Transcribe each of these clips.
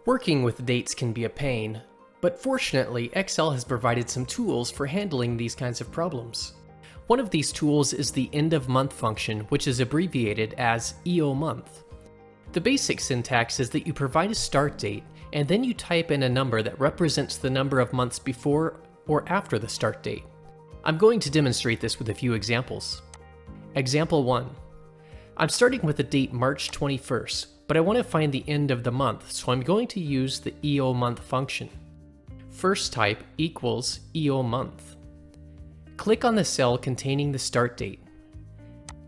Working with dates can be a pain, but fortunately Excel has provided some tools for handling these kinds of problems. One of these tools is the end of month function, which is abbreviated as EoMonth. The basic syntax is that you provide a start date, and then you type in a number that represents the number of months before or after the start date. I'm going to demonstrate this with a few examples. Example 1. I'm starting with the date March 21st, but I want to find the end of the month, so I'm going to use the EoMonth function. First type equals EoMonth. Click on the cell containing the start date.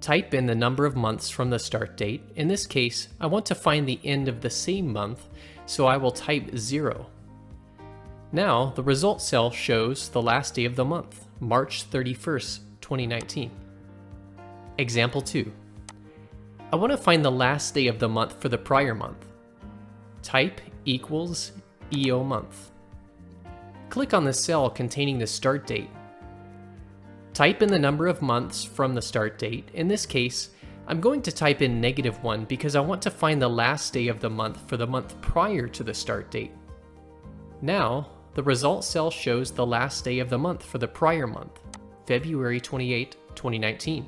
Type in the number of months from the start date. In this case, I want to find the end of the same month, so I will type 0. Now, the result cell shows the last day of the month, March 31st, 2019. Example 2. I want to find the last day of the month for the prior month. Type equals EoMonth. Click on the cell containing the start date. Type in the number of months from the start date. In this case, I'm going to type in -1 because I want to find the last day of the month for the month prior to the start date. Now, the result cell shows the last day of the month for the prior month, February 28, 2019.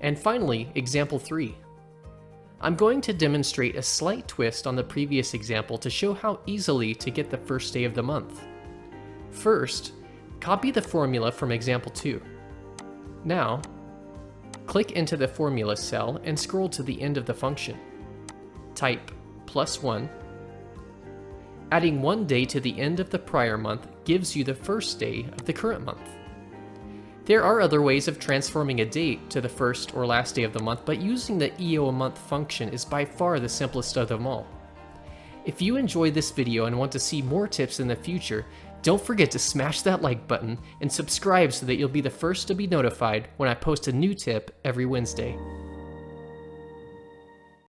And finally, example 3. I'm going to demonstrate a slight twist on the previous example to show how easily to get the first day of the month. First, copy the formula from example 2. Now, click into the formula cell and scroll to the end of the function. Type +1. Adding 1 day to the end of the prior month gives you the first day of the current month. There are other ways of transforming a date to the first or last day of the month, but using the EoMonth function is by far the simplest of them all. If you enjoyed this video and want to see more tips in the future, don't forget to smash that like button and subscribe so that you'll be the first to be notified when I post a new tip every Wednesday.